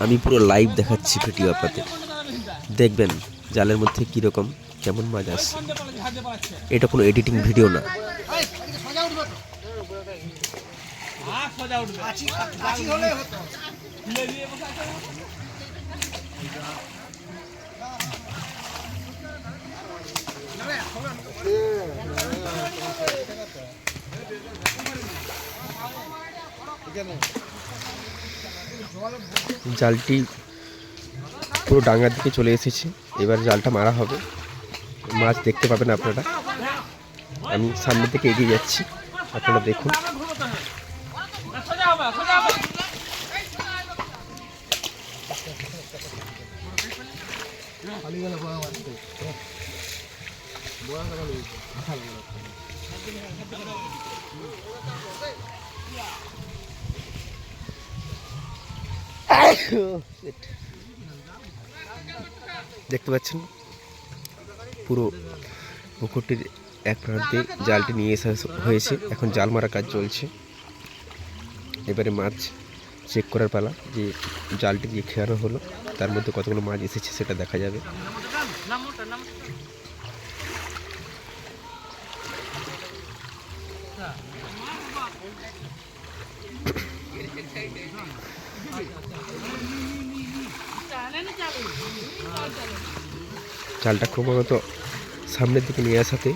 আমি পুরো লাইভ দেখাচ্ছি ভিডিও আপনাদের, দেখবেন জালের মধ্যে কীরকম কেমন মাছ আসছে। এটা কোনো এডিটিং ভিডিও না। জালটি পুরো ডাঙ্গার দিকে চলে এসেছে, এবার জালটা মারা হবে। মাছ দেখতে পাবেন আপনারা। আমি সামনের দিকে এগিয়ে যাচ্ছি, আপনারা দেখুন। দেখতে পাচ্ছেন পুরো পুকুরটির এক প্রান্তে জালটি নিয়ে আসা হয়েছে। এখন জাল মারা কাজ চলছে। এবারে মাছ চেক করার পালা, যে জালটি দিয়ে খেয়ানো হলো তার মধ্যে কতগুলো মাছ এসেছে সেটা দেখা যাবে। জালটা ক্রমাগত সামনের দিকে নিয়ে আসাতে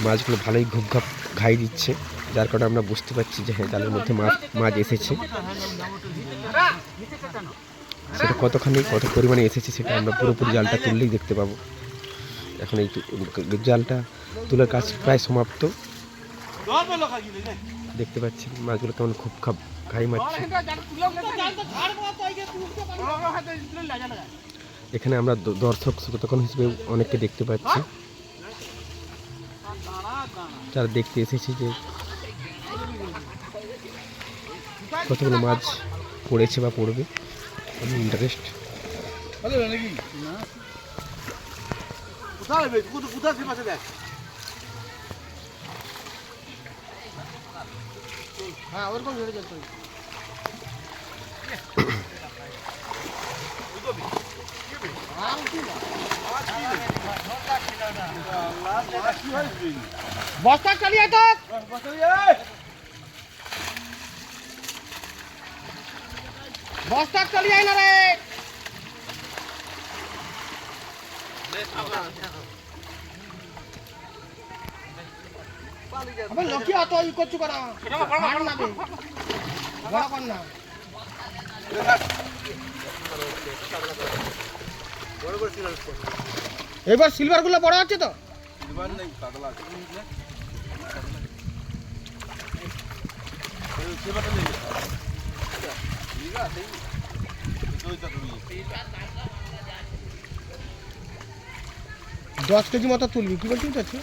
মাছগুলো ভালোই ঘুপঘাপ ঘাই দিচ্ছে, যার কারণে আমরা বুঝতে পারছি যে হ্যাঁ, জালের মধ্যে মাছ এসেছে। সেটা কত পরিমাণে এসেছে সেটা আমরা পুরোপুরি জালটা তুললেই দেখতে পাবো। এখন এই জালটা তোলার কাজ প্রায় সমাপ্ত। দেখতে পাচ্ছি মাছগুলো কেমন ঘুপঘাপ ঘাই মারছে। এখানে আমরা দর্শক শ্রোতাগণ হিসেবে অনেককে দেখতে পাচ্ছি, যারা দেখতে এসেছি যে কতগুলো মাছ পড়েছে বা পড়বে। আমি ইন্টারেস্ট বস্তা চালিয়ে তো বস্তা চালিয়ে না রে। লক্ষ্মী অত ই করছু করা বড় কর না। এবার সিলভার গুলো বড় হচ্ছে তো। দশ কেজি মতো তুলবি, কি বলছিস? আছে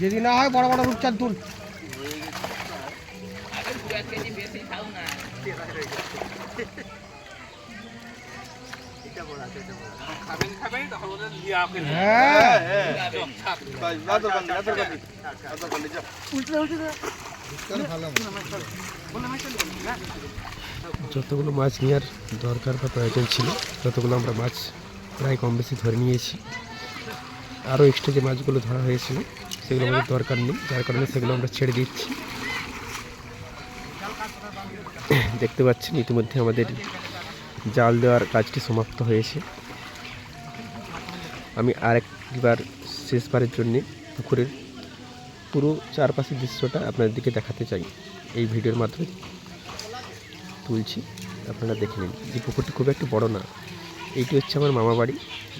যদি না হয় বড় বড় রূপচাঁদ তুল। যতগুলো মাছ নেওয়ার দরকার বা প্রয়োজন ছিল ততগুলো আমরা মাছ প্রায় কম বেশি ধরে নিয়েছি। আরও এক্সট্রা যে মাছগুলো ধরা হয়েছিল সেগুলো আমাদের দরকার নেই, যার কারণে সেগুলো আমরা ছেড়ে দিচ্ছি। দেখতে পাচ্ছেন ইতিমধ্যে আমাদের জাল দেওয়ার কাজটি সমাপ্ত হয়েছে। আমি আরেকবার শেষবারের জন্যে পুকুরের পুরো চারপাশের দৃশ্যটা আপনাদেরকে দেখাতে চাই, এই ভিডিওর মাধ্যমে তুলছি, আপনারা দেখে নিন। যে পুকুরটি খুব একটা বড় না, এইটি হচ্ছে আমার মামা বাড়ি,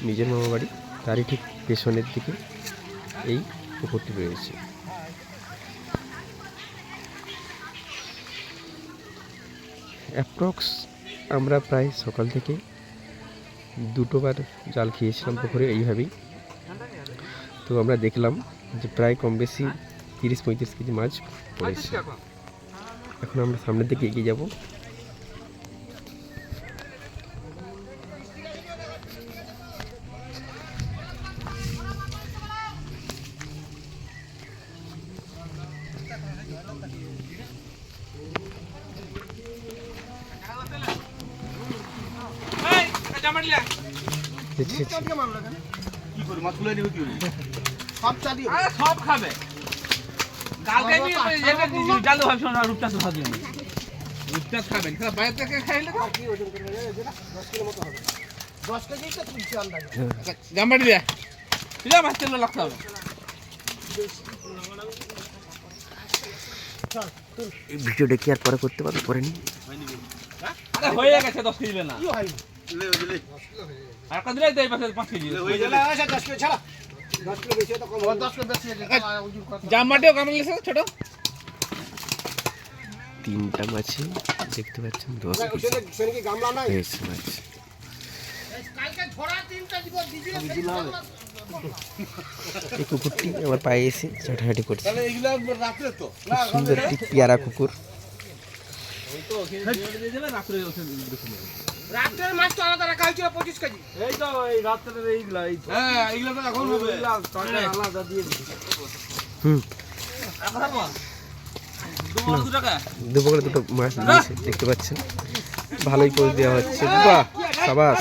নিজের মামা বাড়ি, তারই ঠিক পেছনের দিকে এই পুকুরটি রয়েছে। অ্যাপ্রক্স আমরা প্রায় সকাল থেকে দুটোবার জাল খেয়েছিলাম পুকুরে এইভাবেই। তো আমরা দেখলাম যে প্রায় কম বেশি 30-35 কেজি মাছ পড়েছে। এখন আমরা সামনের দিকে এগিয়ে যাব। দেখছি, সব চালিয়ে সব খাবে কালকে জাল ভাবছো না রূপটা তো ভাবলেন রূপটা খাবেন বাইরে থেকে খাইলে 10 কেজি তো তুলছি আন্দাজে। জাম্বাটি দে তুই মাছ তেল লাগতে হবে এই ভিডিওটা কি আর পরে করতে পারবো, পরে নি আরে হয়ে গেছে 10 কেজি না কি হয় আর কত দিলে এই পাশে 5 কেজি হয়ে গেল 10 কিলো ছাড়া 10 কিলো বেশি তো কম 10 কিলো বেশি ওজন কত জাম্বাটিও কামড় লেছে ছোট 3টা মাছে দেখতে পাচ্ছেন 10 কেজি সেন কি গামলা নাই হয়েছে মাছ। কালকে ধরা 3টা দিব দিলে এই কুকুরটি আমার পায়ে এসে ঝাঁটাঝাঁটি করছে। তাহলে এগুলা রাখলে তো খুব সুন্দর একটি পেয়ারা কুকুর। ওই তো দিয়ে দিলে না করে রাতের মাছ তো আলাদা রাখা হয়েছিল 25 কেজি এই তো এই রাতের এইগুলা এই তো হ্যাঁ এগুলা তো এখন হবে আলাদা দিয়ে দিই হুম, কথা বল 2 টাকা দুপুরে দুটো মাছ দিয়েছে দেখতে পাচ্ছেন, ভালোই পোজ দেওয়া হচ্ছে। বাহ, সাবাস।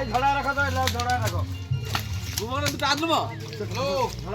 এই ঝড়া রাখো তো ঝড়া রাখো দুপুরে দুটো আদলবো